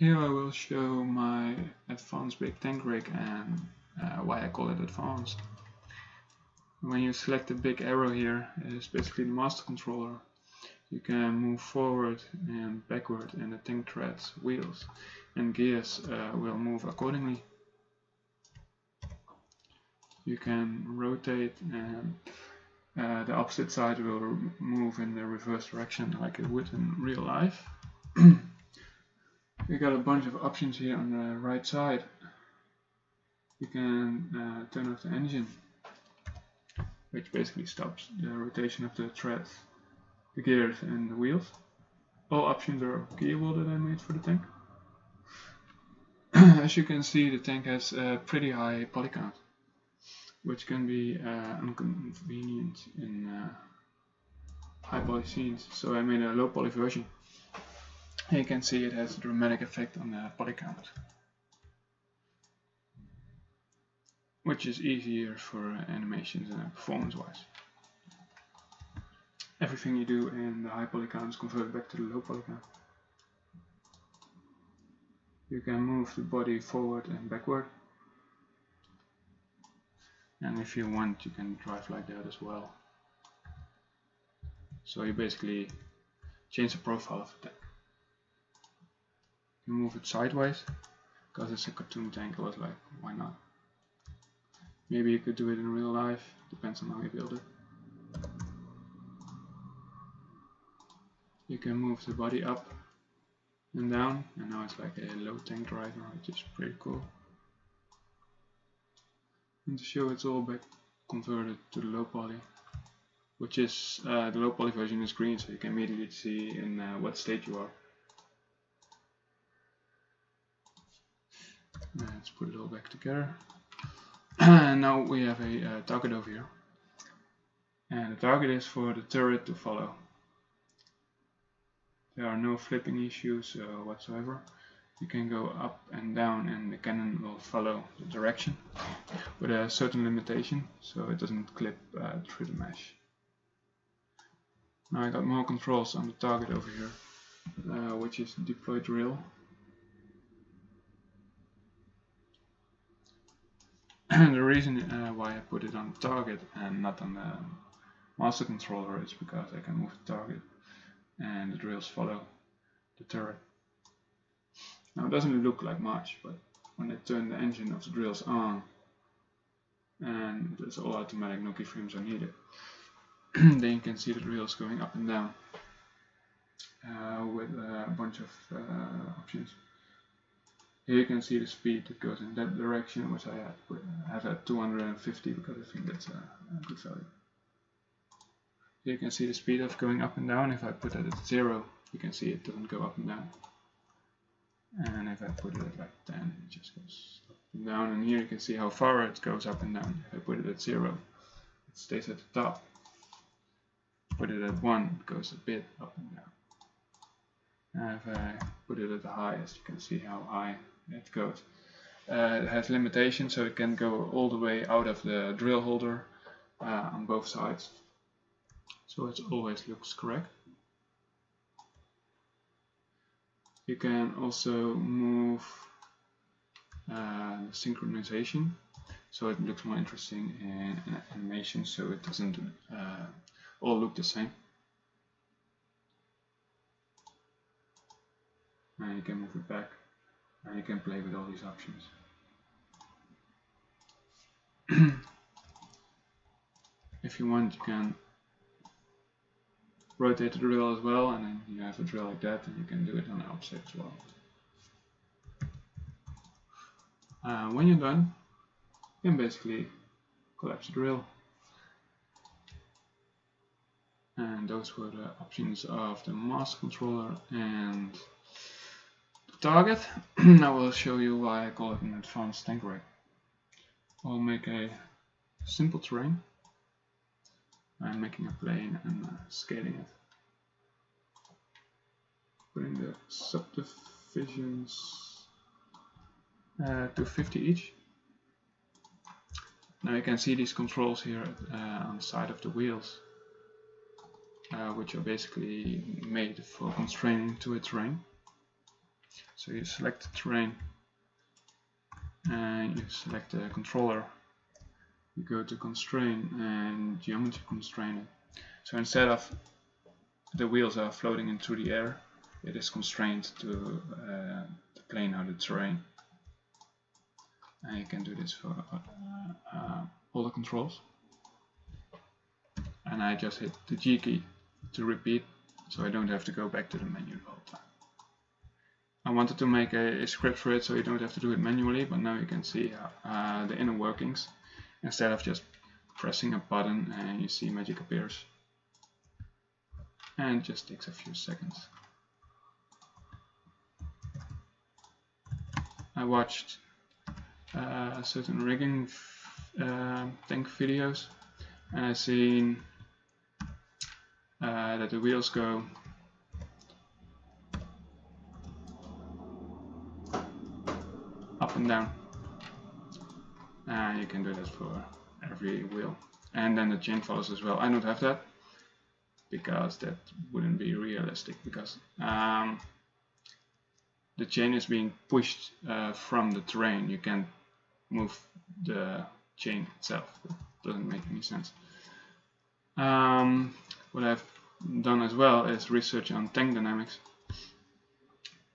Here I will show my advanced big tank rig and why I call it advanced. When you select the big arrow here, it is basically the master controller. You can move forward and backward, and the tank treads, wheels and gears will move accordingly. You can rotate, and the opposite side will move in the reverse direction like it would in real life. We got a bunch of options here on the right side. You can turn off the engine, which basically stops the rotation of the treads, the gears and the wheels. All options are keyable that I made for the tank. As you can see, the tank has a pretty high poly count, which can be inconvenient in high poly scenes, so I made a low poly version. You can see it has a dramatic effect on the poly count, which is easier for animations and performance wise. Everything you do in the high poly count is converted back to the low poly count. You can move the body forward and backward, and if you want you can drive like that as well. So you basically change the profile of the tank. You move it sideways, because it's a cartoon tank. I was like, why not? Maybe you could do it in real life, depends on how you build it. You can move the body up and down, and now it's like a low tank driver, which is pretty cool. And to show it's all back converted to the low poly, which is the low poly version is green, so you can immediately see in what state you are. Let's put it all back together. And now we have a target over here, and the target is for the turret to follow. There are no flipping issues whatsoever. You can go up and down and the cannon will follow the direction with a certain limitation, so it doesn't clip through the mesh. Now I got more controls on the target over here, which is deploy drill. The reason why I put it on the target and not on the master controller is because I can move the target and the drills follow the turret. Now it doesn't look like much, but when I turn the engine of the drills on and it's all automatic, no keyframes are needed, then you can see the drills going up and down with a bunch of options. Here you can see the speed that goes in that direction, which I have at 250 because I think that's a good value. Here you can see the speed of going up and down. If I put it at 0, you can see it doesn't go up and down. And if I put it at like 10, it just goes up and down. And here you can see how far it goes up and down. If I put it at 0, it stays at the top. Put it at 1, it goes a bit up and down. And if I put it at the highest, you can see how high it goes. It has limitations, so it can go all the way out of the drill holder on both sides. So it always looks correct. You can also move synchronization, so it looks more interesting in animation, so it doesn't all look the same. And you can move it back, and you can play with all these options. If you want, you can rotate the drill as well, and then you have a drill like that, and you can do it on the opposite as well. When you're done, you can basically collapse the drill. And those were the options of the master controller and the target. Now I will show you why I call it an advanced tank rig. I'll make a simple terrain. I'm making a plane and scaling it. Putting the subdivisions to 50 each. Now you can see these controls here on the side of the wheels, which are basically made for constraining to a terrain. So you select the terrain and you select the controller. You go to constrain and geometry constrain it. So instead of the wheels are floating into the air, it is constrained to the plane or the terrain. And you can do this for all the controls. And I just hit the G key to repeat, so I don't have to go back to the menu the whole time. I wanted to make a script for it so you don't have to do it manually, but now you can see the inner workings instead of just pressing a button and you see magic appears. And it just takes a few seconds. I watched certain rigging tank videos, and I've seen that the wheels go up and down, and you can do that for every wheel, and then the chain follows as well. I don't have that because that wouldn't be realistic, because the chain is being pushed from the terrain. You can't move the chain itself. It doesn't make any sense. What I've done as well is research on tank dynamics,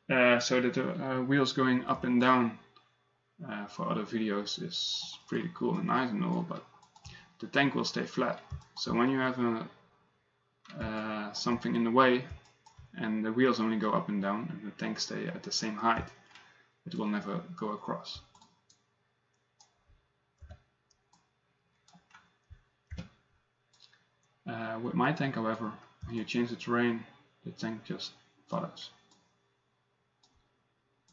so that the wheels going up and down for other videos is pretty cool and nice and all, but the tank will stay flat. So when you have something in the way and the wheels only go up and down and the tank stay at the same height, it will never go across. With my tank, however, when you change the terrain, the tank just follows.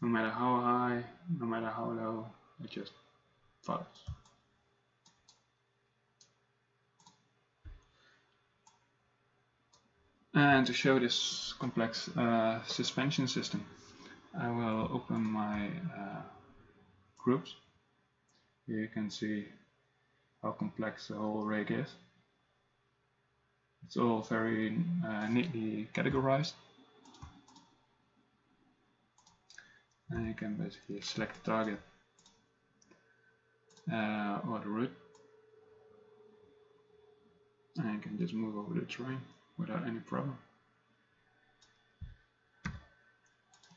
No matter how high, no matter how low, it just follows. And to show this complex suspension system, I will open my groups. Here you can see how complex the whole rig is. It's all very neatly categorized. And you can basically select the target or the route, and you can just move over the terrain without any problem.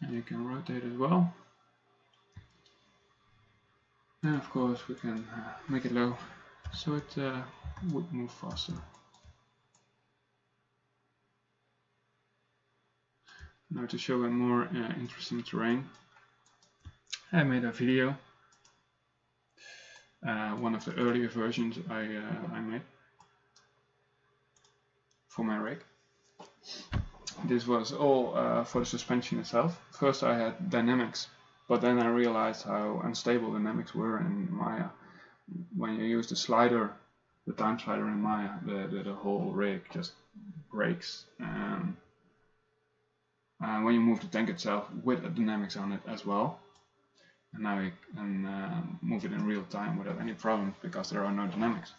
And you can rotate as well. And of course we can make it low so it would move faster. Now to show a more interesting terrain, I made a video, one of the earlier versions I made for my rig. This was all for the suspension itself. First I had dynamics, but then I realized how unstable dynamics were in Maya. When you use the slider, the time slider in Maya, the whole rig just breaks. And when you move the tank itself with the dynamics on it as well, and now you can move it in real time without any problems because there are no dynamics.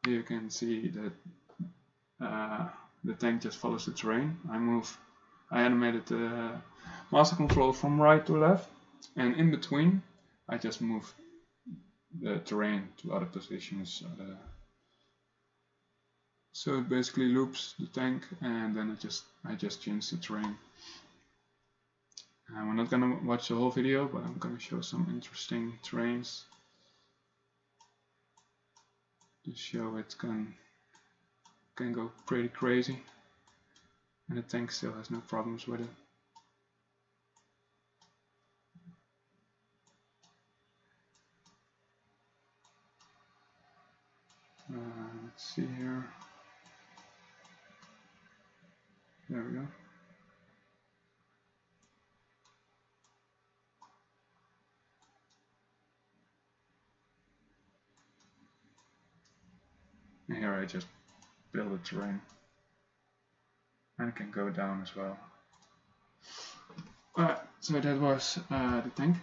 Here you can see that the tank just follows the terrain. I animated the master control from right to left, and in between I just move the terrain to other positions. So it basically loops the tank, and then I just change the terrain. We're not gonna watch the whole video, but I'm gonna show some interesting terrains to show it can go pretty crazy, and the tank still has no problems with it. Let's see here. There we go. And here I just build a terrain, and it can go down as well. Alright, so that was the tank.